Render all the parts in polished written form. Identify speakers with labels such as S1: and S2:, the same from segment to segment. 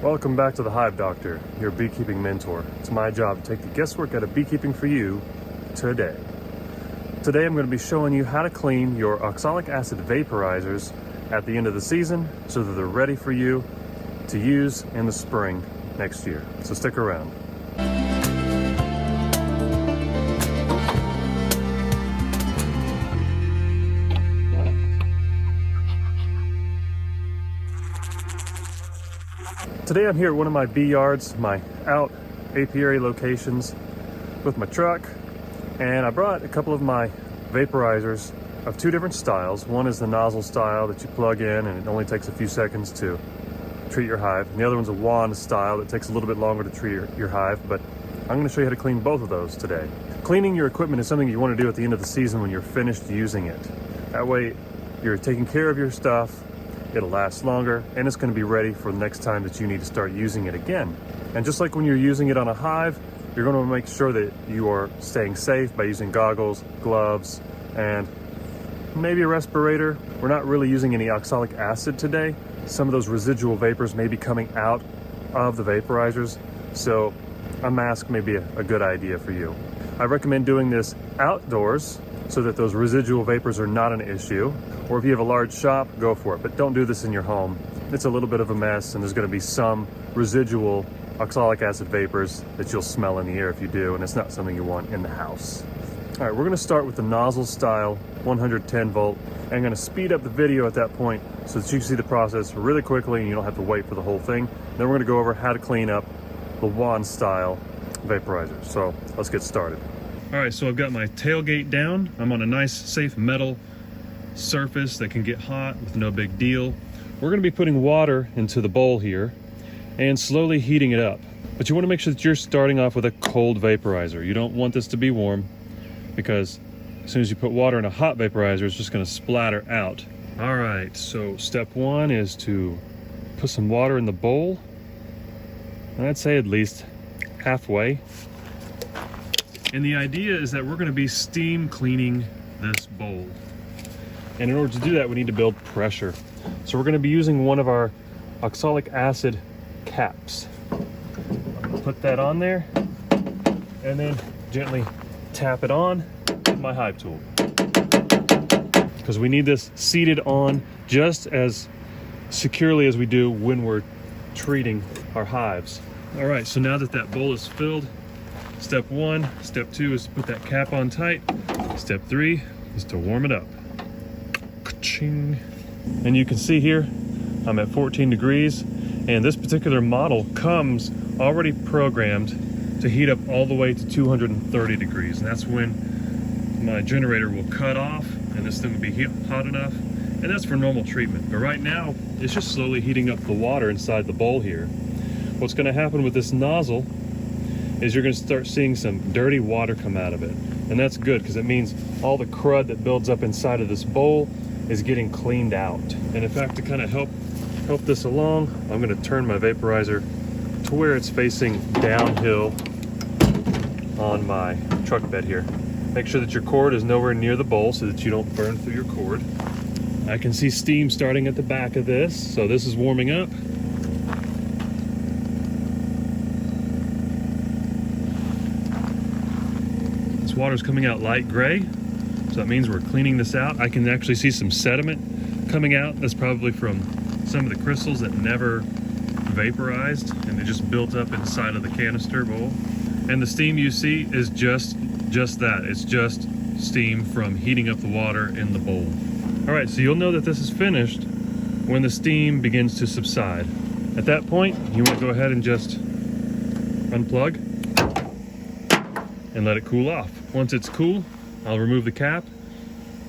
S1: Welcome back to the Hive Doctor, your beekeeping mentor. It's my job to take the guesswork out of beekeeping for you today. Today I'm going to be showing you how to clean your oxalic acid vaporizers at the end of the season so that they're ready for you to use in the spring next year. So stick around. Today I'm here at one of my bee yards, my out apiary locations with my truck, and I brought a couple of my vaporizers of two different styles. One is the nozzle style that you plug in and it only takes a few seconds to treat your hive. And the other one's a wand style that takes a little bit longer to treat your hive, but I'm going to show you how to clean both of those today. Cleaning your equipment is something you want to do at the end of the season when you're finished using it. That way you're taking care of your stuff, it'll last longer, and it's going to be ready for the next time that you need to start using it again. And just like when you're using it on a hive, you're going to make sure that you are staying safe by using goggles, gloves, and maybe a respirator. We're not really using any oxalic acid today. Some of those residual vapors may be coming out of the vaporizers, so a mask may be a good idea for you. I recommend doing this outdoors so that those residual vapors are not an issue. Or if you have a large shop, go for it, but don't do this in your home. It's a little bit of a mess and there's going to be some residual oxalic acid vapors that you'll smell in the air if you do, and it's not something you want in the house. All right, we're going to start with the nozzle style 110 volt. I'm going to speed up the video at that point so that you can see the process really quickly and you don't have to wait for the whole thing. Then we're going to go over how to clean up the wand style vaporizer. So let's get started. All right, so I've got my tailgate down. I'm on a nice safe metal surface that can get hot with no big deal. We're going to be putting water into the bowl here and slowly heating it up. But you want to make sure that you're starting off with a cold vaporizer. You don't want this to be warm because as soon as you put water in a hot vaporizer, it's just going to splatter out. All right, so step one is to put some water in the bowl. And I'd say at least halfway. And the idea is that we're going to be steam cleaning this bowl. And in order to do that, we need to build pressure. So we're going to be using one of our oxalic acid caps. Put that on there and then gently tap it on with my hive tool. Because we need this seated on just as securely as we do when we're treating our hives. All right, so now that that bowl is filled, step one, step two is to put that cap on tight. Step three is to warm it up. Ka-ching. And you can see here, I'm at 14 degrees, and this particular model comes already programmed to heat up all the way to 230 degrees. And that's when my generator will cut off and this thing will be hot enough. And that's for normal treatment. But right now, it's just slowly heating up the water inside the bowl here. What's gonna happen with this nozzle is you're going to start seeing some dirty water come out of it. And that's good because it means all the crud that builds up inside of this bowl is getting cleaned out. And in fact, to kind of help this along, I'm going to turn my vaporizer to where it's facing downhill on my truck bed here. Make sure that your cord is nowhere near the bowl so that you don't burn through your cord. I can see steam starting at the back of this, so this is warming up. Water's coming out light gray, so that means we're cleaning this out. I can actually see some sediment coming out. That's probably from some of the crystals that never vaporized and they just built up inside of the canister bowl. And the steam you see is just that. It's just steam from heating up the water in the bowl. All right, so you'll know that this is finished when the steam begins to subside. At that point, you want to go ahead and just unplug and let it cool off. Once it's cool, I'll remove the cap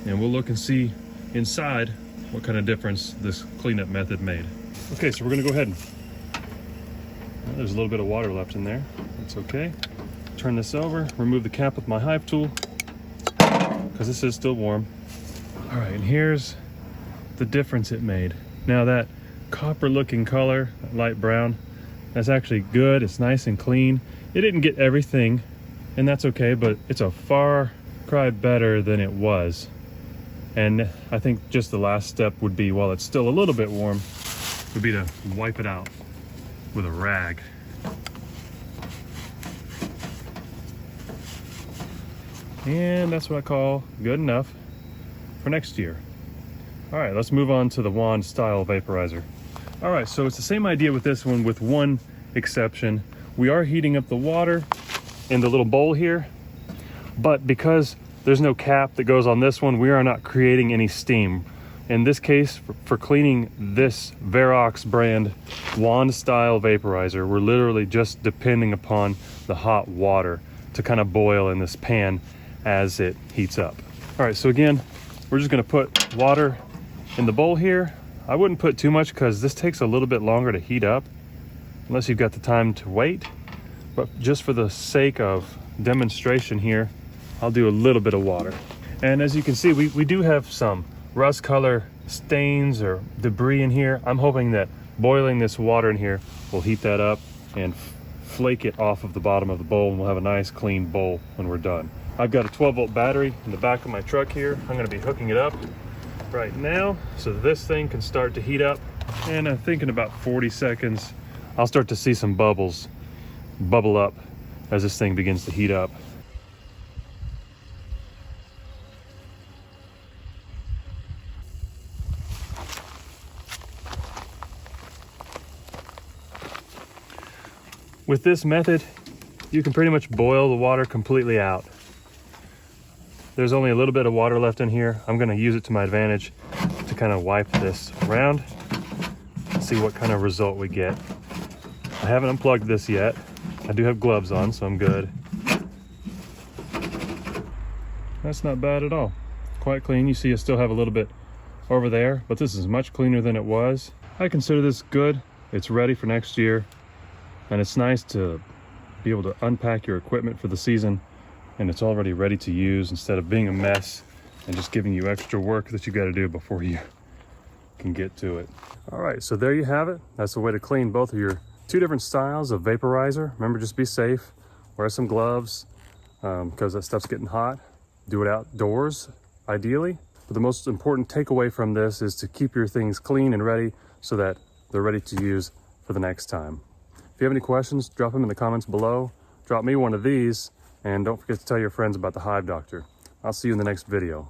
S1: and we'll look and see inside what kind of difference this cleanup method made. Okay, so we're gonna go ahead and, well, there's a little bit of water left in there. That's okay. Turn this over, remove the cap with my hive tool because this is still warm. All right, and here's the difference it made. Now that copper looking color, light brown, that's actually good. It's nice and clean. It didn't get everything, and that's okay, but it's a far cry better than it was. And I think just the last step would be, while it's still a little bit warm, would be to wipe it out. with a rag. And that's what I call good enough for next year. All right, let's move on to the wand style vaporizer. All right, so it's the same idea with this one with one exception. We are heating up the water in the little bowl here, but because there's no cap that goes on this one, we are not creating any steam. In this case, for cleaning this Verox brand wand style vaporizer, we're literally just depending upon the hot water to kind of boil in this pan as it heats up. All right, so again, we're just gonna put water in the bowl here. I wouldn't put too much because this takes a little bit longer to heat up, unless you've got the time to wait. But just for the sake of demonstration here, I'll do a little bit of water. And as you can see, we do have some rust color stains or debris in here. I'm hoping that boiling this water in here will heat that up and flake it off of the bottom of the bowl, and we'll have a nice clean bowl when we're done. I've got a 12-volt battery in the back of my truck here. I'm gonna be hooking it up right now so this thing can start to heat up. And I think in about 40 seconds, I'll start to see some bubbles bubble up as this thing begins to heat up. With this method, you can pretty much boil the water completely out. There's only a little bit of water left in here. I'm gonna use it to my advantage to kind of wipe this around and see what kind of result we get. I haven't unplugged this yet. I do have gloves on, so I'm good. That's not bad at all. Quite clean. You see I still have a little bit over there, but this is much cleaner than it was. I consider this good. It's ready for next year, and it's nice to be able to unpack your equipment for the season and it's already ready to use instead of being a mess and just giving you extra work that you got to do before you can get to it. All right, so there you have it. That's the way to clean both of your two different styles of vaporizer. Remember, just be safe, wear some gloves because that stuff's getting hot. Do it outdoors, ideally. But the most important takeaway from this is to keep your things clean and ready so that they're ready to use for the next time. If you have any questions, drop them in the comments below. Drop me one of these, and don't forget to tell your friends about the Hive Doctor. I'll see you in the next video.